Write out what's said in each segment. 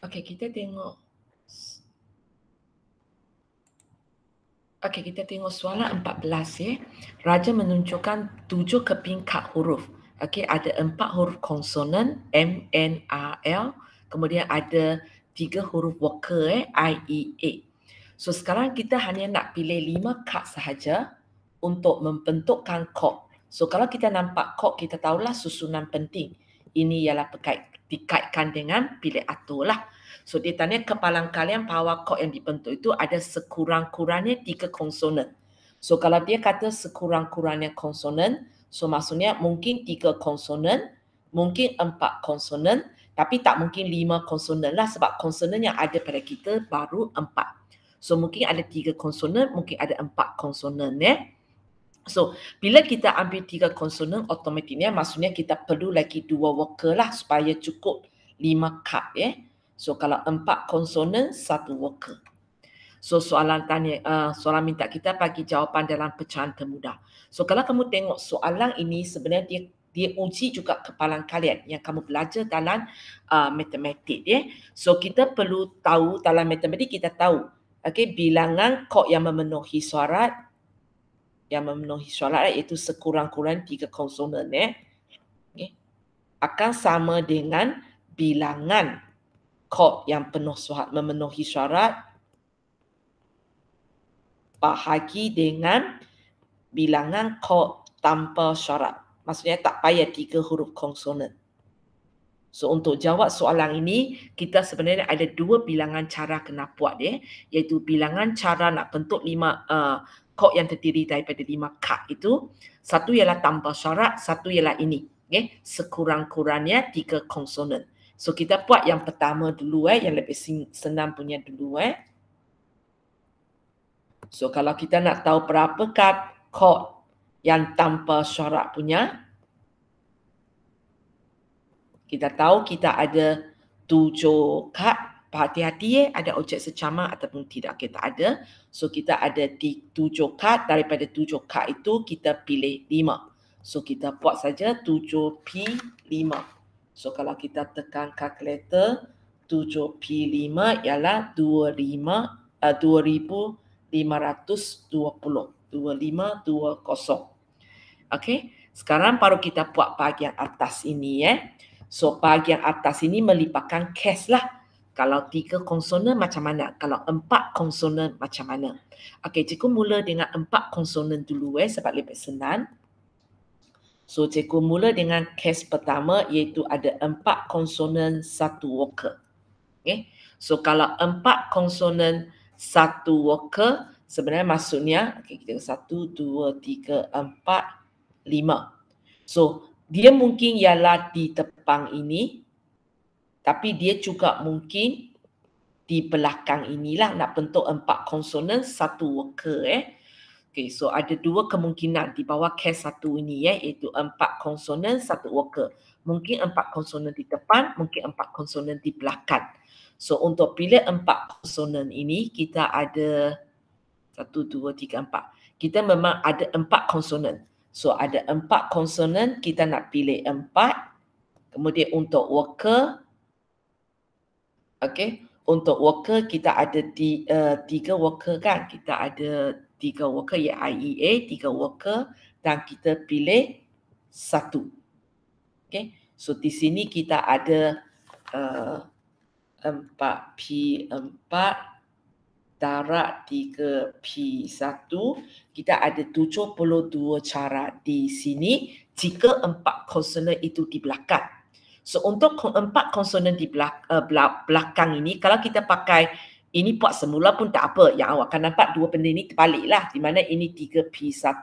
Okey, kita tengok. Okey, kita tengok soalan 14 ya. Raja menunjukkan 7 keping kad huruf. Okey, ada 4 huruf konsonan M, N, R, L. Kemudian ada 3 huruf vokal I, E, A. So sekarang kita hanya nak pilih 5 kad sahaja untuk membentukkan kod. So kalau kita nampak kod, kita tahulah susunan penting. Ini ialah dikaitkan dengan pilih atur lah. So dia tanya kepalang kalian power chord yang dibentuk itu ada sekurang-kurangnya 3 konsonan. So kalau dia kata sekurang-kurangnya konsonan, so maksudnya mungkin 3 konsonan, mungkin 4 konsonan, tapi tak mungkin 5 konsonan lah sebab konsonan yang ada pada kita baru 4. So mungkin ada 3 konsonan, mungkin ada 4 konsonan ya. So, bila kita ambil 3 konsonan, automatiknya maksudnya kita perlu lagi 2 vokal lah supaya cukup 5 kad ya. So, kalau 4 konsonan, 1 vokal. So, soalan minta kita bagi jawapan dalam pecahan termudah. So, kalau kamu tengok soalan ini sebenarnya dia uji juga kepalang kalian yang kamu belajar dalam matematik ya. So, kita perlu tahu dalam matematik kita tahu bilangan kod yang memenuhi syarat iaitu sekurang-kurang 3 konsonan akan sama dengan bilangan kod yang memenuhi syarat bahagi dengan bilangan kod tanpa syarat. Maksudnya tak payah 3 huruf konsonan. So untuk jawab soalan ini, kita sebenarnya ada 2 bilangan cara kena buat iaitu bilangan cara nak bentuk 5 kod yang terdiri daripada 5 kad itu. Satu ialah tanpa syarat, satu ialah ini. Sekurang-kurangnya 3 konsonan. So kita buat yang pertama dulu yang lebih senang punya dulu So kalau kita nak tahu berapakah kod yang tanpa syarat punya, kita tahu kita ada 7 kad. Hati-hati ada objek secamar ataupun tidak, kita ada. So kita ada 7 kad, daripada 7 kad itu kita pilih 5. So kita buat saja 7P5. So kalau kita tekan kalkulator, 7P5 ialah 2520. 2520. Okey, sekarang baru kita buat bahagian atas ini So bahagian atas ini melibatkan kes lah. Kalau 3 konsonan macam mana? Kalau 4 konsonan macam mana? Okey, cikgu mula dengan 4 konsonan dulu sebab lebih senang. So cikgu mula dengan kes pertama iaitu ada 4 konsonan 1 vokal. Okay. So kalau 4 konsonan 1 vokal, sebenarnya maksudnya kita 1, 2, 3, 4, 5. So dia mungkin ialah di depan ini, tapi dia juga mungkin di belakang inilah nak bentuk 4 konsonan 1 vokal Okay, so ada 2 kemungkinan di bawah kes 1 ini iaitu 4 konsonan 1 vokal. Mungkin 4 konsonan di depan, mungkin 4 konsonan di belakang. So untuk pilih 4 konsonan ini kita ada 1, 2, 3, 4. Kita memang ada 4 konsonan. So ada 4 konsonan, kita nak pilih 4. Kemudian untuk vokal, untuk vokal kita ada 3 vokal kan. Kita ada 3 vokal iaitu IEA, 3 vokal dan kita pilih 1. So di sini kita ada 4P4 darab 3P1. Kita ada 72 cara di sini jika 4 konsonan itu di belakang. So untuk 4 konsonan di belakang ini, kalau kita pakai ini buat semula pun tak apa. Yang awak akan nampak 2 benda ini terbalik lah. Di mana ini 3P1,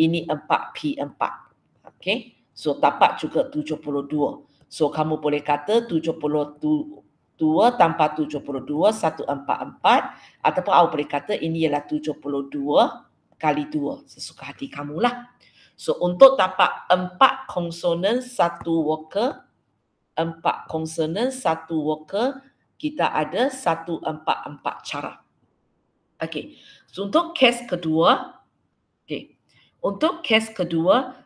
ini 4P4. Okay. So dapat juga 72. So kamu boleh kata 72 tambah 72, 144. Ataupun awak boleh kata ini ialah 72 kali 2. Sesuka hati kamulah. So untuk dapat 4 konsonan 1 vokal, 4 konsonan 1 vokal, kita ada 144 cara. Okey. So untuk kes kedua, untuk kes kedua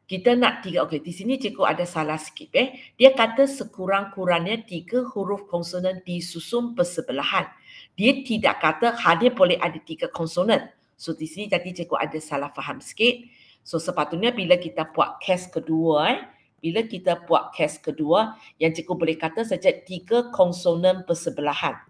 kita nak 3, okey, di sini cikgu ada salah sikit. Dia kata sekurang-kurangnya 3 huruf konsonan disusun bersebelahan. Dia tidak kata hanya boleh ada 3 konsonan. So di sini tadi cikgu ada salah faham sikit. So sepatutnya bila kita buat kes kedua, bila kita buat kes kedua, yang cikgu boleh kata saja 3 konsonan bersebelahan.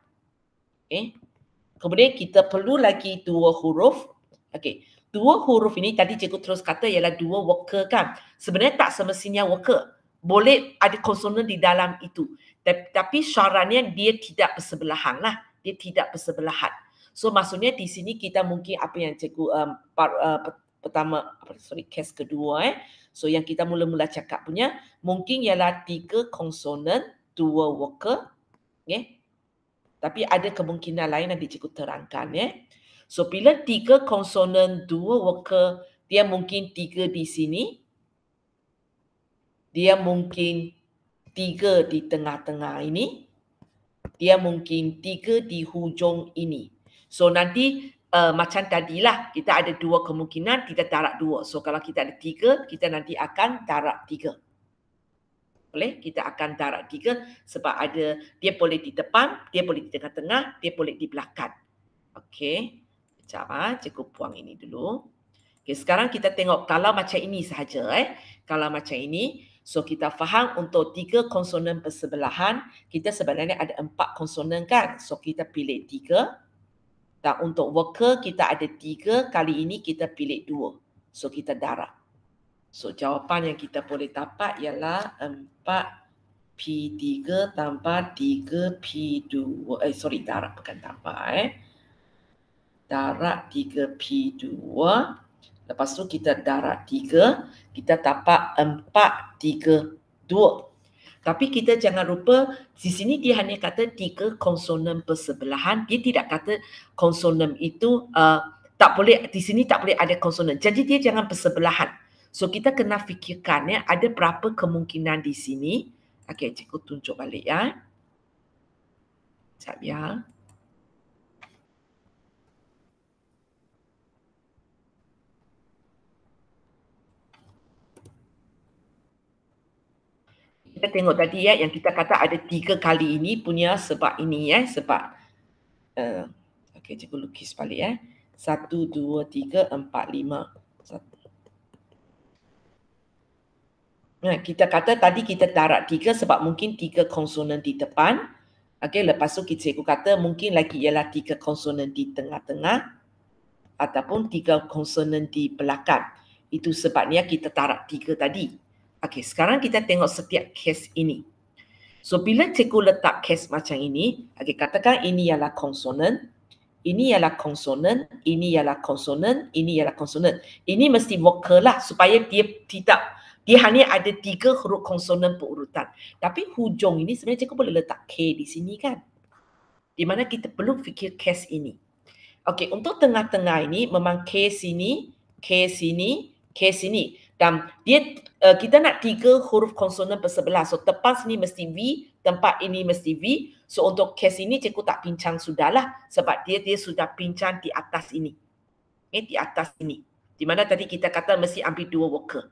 Kemudian kita perlu lagi 2 huruf. Okey. 2 huruf ini tadi cikgu terus kata ialah 2 worker kan. Sebenarnya tak semestinya worker. Boleh ada konsonan di dalam itu. Tapi syaratnya dia tidak bersebelahan lah. Dia tidak bersebelahan. So maksudnya di sini kita mungkin apa yang cikgu kes kedua. So yang kita mula-mula cakap punya mungkin ialah 3 konsonan, 2 worker. Okay. Tapi ada kemungkinan lain nanti cikgu terangkan. So bila 3 konsonan, 2 worker, dia mungkin 3 di sini. Dia mungkin 3 di tengah-tengah ini. Dia mungkin 3 di hujung ini. So nanti macam tadilah kita ada 2 kemungkinan, kita darab 2. So kalau kita ada 3, kita nanti akan darab 3. Boleh? Kita akan darab 3 sebab ada dia boleh di depan, dia boleh di tengah-tengah, dia boleh di belakang. Okey. Sekejap, cikgu buang ini dulu. Okay, sekarang kita tengok kalau macam ini sahaja. Kalau macam ini, so kita faham untuk 3 konsonan bersebelahan, kita sebenarnya ada 4 konsonan kan. So kita pilih 3. Dan untuk worker kita ada 3, kali ini kita pilih 2. So kita darab. So jawapan yang kita boleh dapat ialah 4P3 tambah 3P2. Darab bukan tambah. Darab 3P2. Lepas tu kita darab 3. Kita dapat 4, 3, 2. Tapi kita jangan lupa di sini dia hanya kata 3 konsonan bersebelahan. Dia tidak kata konsonan itu tak boleh, di sini tak boleh ada konsonan. Jadi dia jangan bersebelahan. So kita kena fikirkan ada berapa kemungkinan di sini. Okey, cikgu tunjuk balik ya. Sekejap ya. Kita tengok tadi yang kita kata ada 3 kali ini punya sebab ini sebab okey, cikgu lukis balik 1, 2, 3, 4, 5. Kita kata tadi kita darab 3 sebab mungkin 3 konsonan di depan. Okey, lepas tu cikgu kata mungkin lagi ialah 3 konsonan di tengah-tengah ataupun 3 konsonan di belakang. Itu sebabnya kita darab 3 tadi. Okey, sekarang kita tengok setiap kes ini. So bila cikgu letak kes macam ini, okey, katakan ini ialah konsonan, ini ialah konsonan, ini ialah konsonan, ini ialah konsonan. Ini mesti worker lah supaya dia hanya ada 3 huruf konsonan berurutan. Tapi hujung ini sebenarnya cikgu boleh letak K di sini kan. Di mana kita perlu fikir kes ini. Okey, untuk tengah-tengah ini memang K sini, K sini, K sini. Dan kita nak 3 huruf konsonan bersebelah. So tepas sini mesti V, tempat ini mesti V. So untuk kes ini cikgu tak pincang sudahlah sebab dia sudah pincang di atas ini. Di atas ini. Di mana tadi kita kata mesti ambil 2 worker.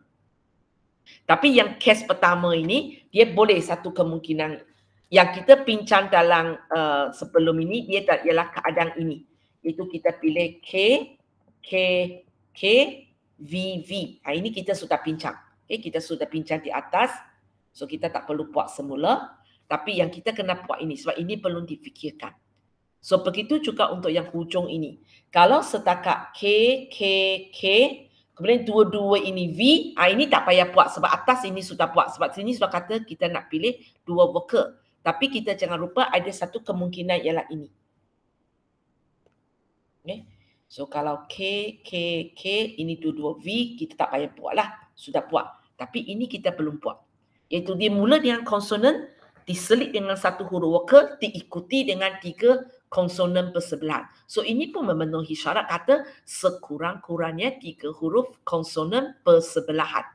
Tapi yang kes pertama ini dia boleh satu kemungkinan yang kita pincang dalam sebelum ini dia ialah keadaan ini. Itu kita pilih K, K, K, V, V. Ini kita sudah pincang. Kita sudah pincang di atas. So kita tak perlu buat semula. Tapi yang kita kena buat ini sebab ini perlu difikirkan. So begitu juga untuk yang hujung ini. Kalau setakat K, K, K, kemudian dua-dua ini V, ini tak payah buat sebab atas ini sudah buat. Sebab sini sudah kata kita nak pilih 2 worker. Tapi kita jangan lupa ada satu kemungkinan ialah ini. So kalau K, K, K, ini dua-dua V, kita tak payah buat lah. Sudah buat. Tapi ini kita belum buat. Iaitu dia mula dengan konsonan, diselit dengan satu huruf worker, diikuti dengan 3 konsonan bersebelahan. So ini pun memenuhi syarat kata sekurang-kurangnya 3 huruf konsonan bersebelahan.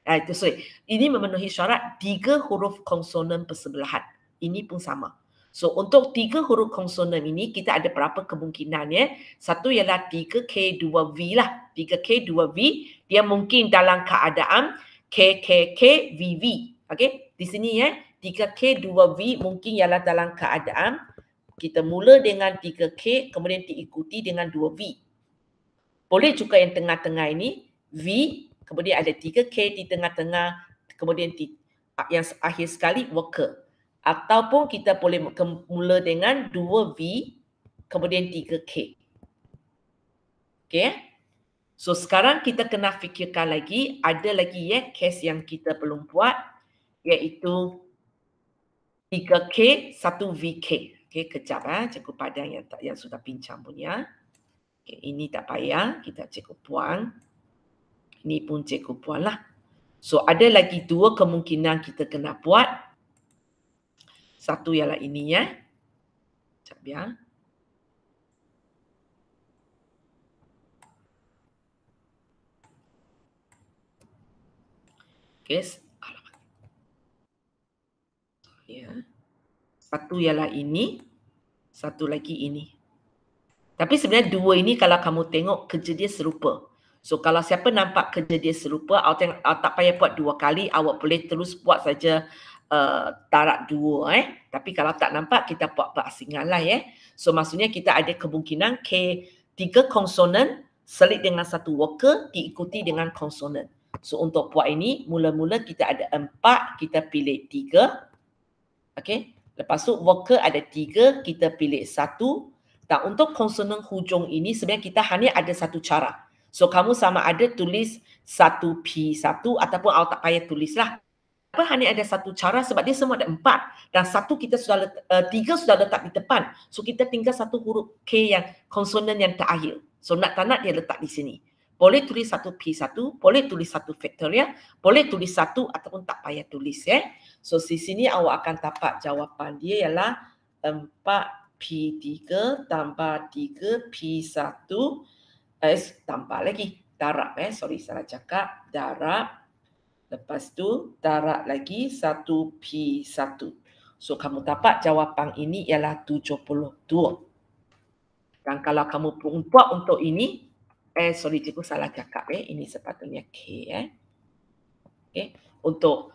Ini memenuhi syarat 3 huruf konsonan bersebelahan. Ini pun sama. So untuk 3 huruf konsonan ini kita ada berapa kemungkinan Satu ialah 3K2V lah. 3K2V dia mungkin dalam keadaan K, K, K, V, V. Okey, di sini 3K, 2V mungkin ialah dalam keadaan kita mula dengan 3K, kemudian diikuti dengan 2V. Boleh juga yang tengah-tengah ini, V, kemudian ada 3K di tengah-tengah, kemudian yang akhir sekali worker. Ataupun kita boleh mula dengan 2V, kemudian 3K. Okey. So sekarang kita kena fikirkan lagi, ada lagi case yang kita belum buat, iaitu 3K, 1VK. Okey, kejap cikgu padang yang sudah pincang punya. Okay, ini tak payah, kita cikgu buang. Ini pun cikgu buang lah. So ada lagi dua kemungkinan kita kena buat. Satu ialah ini Sekejap ya. Okay. Ya. Satu ialah ini, satu lagi ini. Tapi sebenarnya dua ini kalau kamu tengok kerja dia serupa. So kalau siapa nampak kerja dia serupa, awak tak payah buat dua kali, awak boleh terus buat saja tarak dua. Tapi kalau tak nampak, kita buat berasingan lah So maksudnya kita ada kemungkinan K, 3 konsonan selit dengan satu worker diikuti dengan konsonan. So untuk buat ini, mula-mula kita ada 4, kita pilih 3. Okey. Lepas tu worker ada 3, kita pilih 1. Dan untuk konsonan hujung ini sebenarnya kita hanya ada satu cara. So kamu sama ada tulis 1P1 ataupun awak tak payah tulislah. Apa hanya ada satu cara sebab dia semua ada 4 dan 3 sudah letak di depan. So kita tinggal satu huruf K yang konsonan yang terakhir. So nak tak nak dia letak di sini. Boleh tulis 1P1, boleh tulis 1 faktorial, boleh tulis 1 ataupun tak payah tulis So di sini awak akan dapat jawapan dia ialah 4P3 tambah 3P1 tambah lagi darab salah cakap darab. Lepas tu darab lagi 1P1. So kamu dapat jawapan ini ialah 72. Dan kalau kamu buat untuk ini, cikgu salah cakap ini sepatutnya K Okay. Untuk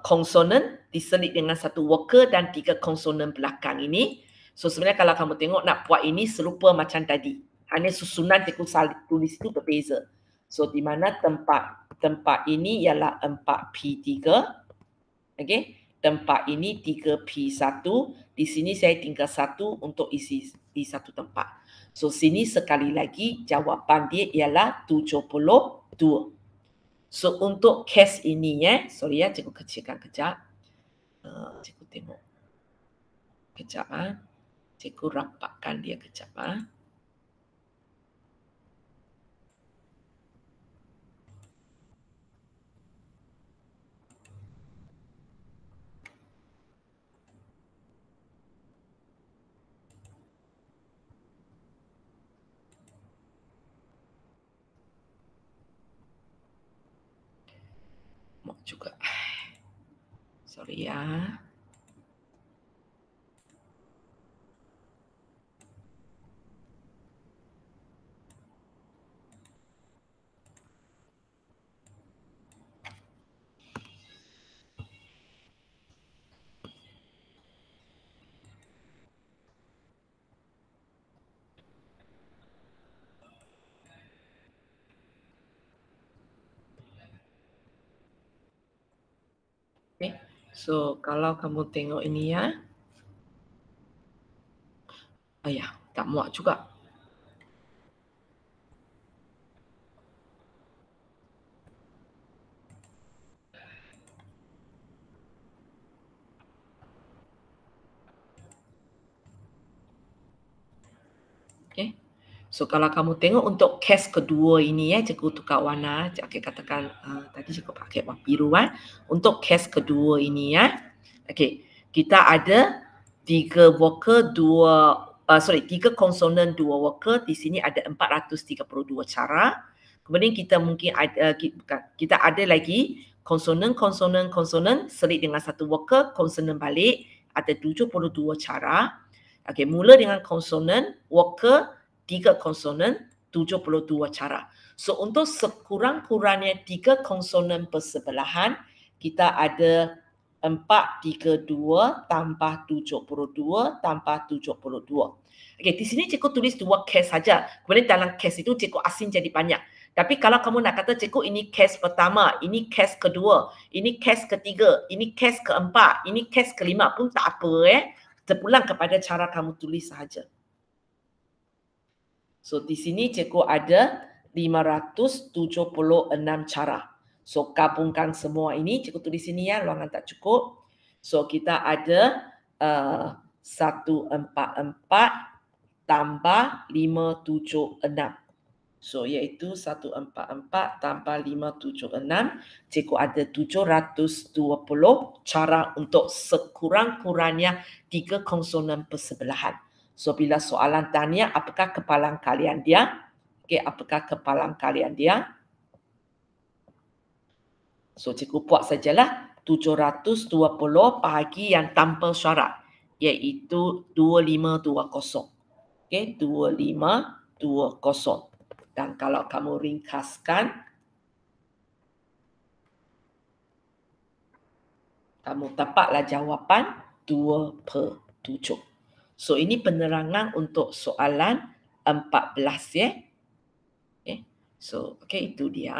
konsonan diselit dengan satu worker dan 3 konsonan belakang ini. So sebenarnya kalau kamu tengok nak buat ini serupa macam tadi. Hanya susunan cikgu tulis itu berbeza. So di mana tempat ini ialah 4P3. Okey. Tempat ini 3P1. Di sini saya tinggal 1 untuk isi di satu tempat. So sini sekali lagi jawapan dia ialah 72. So untuk case ini sorry cikgu kecilkan kejap. Cikgu tengok. Kejap Cikgu rapatkan dia kejap Mau juga. Sorry Okay. So kalau kamu tengok ini tak muat juga. Okay. So kalau kamu tengok untuk case kedua ini cikgu tukar warna, cikgu katakan tadi cikgu pakai warna biru Untuk case kedua ini okay, kita ada 3 worker 3 konsonan 2 worker, di sini ada 432 cara. Kemudian kita mungkin ada kita ada lagi konsonan selit dengan satu worker, konsonan balik ada 72 cara. Okay, mula dengan konsonan, worker, 3 konsonan, 72 cara. So untuk sekurang-kurangnya 3 konsonan persebelahan, kita ada 432 tambah 72 tambah 72. Okey, di sini cikgu tulis 2 case saja. Kemudian dalam case itu cikgu asing jadi banyak. Tapi kalau kamu nak kata cikgu ini case pertama, ini case kedua, ini case ketiga, ini case keempat, ini case kelima pun tak apa terpulang kepada cara kamu tulis sahaja. So di sini cikgu ada 576 cara. So gabungkan semua ini, cikgu tulis sini ya, ruangan tak cukup. So kita ada 144 tambah 576. So iaitu 144 tambah 576, cikgu ada 720 cara untuk sekurang-kurangnya 3 konsonan persebelahan. So bila soalan tanya apakah kepalang kalian dia? Okey, apakah kepalang kalian dia? So cikgu buat sajalah 720 bahagi yang tanpa syarat, iaitu 2520. Okey, 2520. Dan kalau kamu ringkaskan, kamu dapatlah jawapan 2/7. So ini penerangan untuk soalan 14 ya. Okay. So okay, itu dia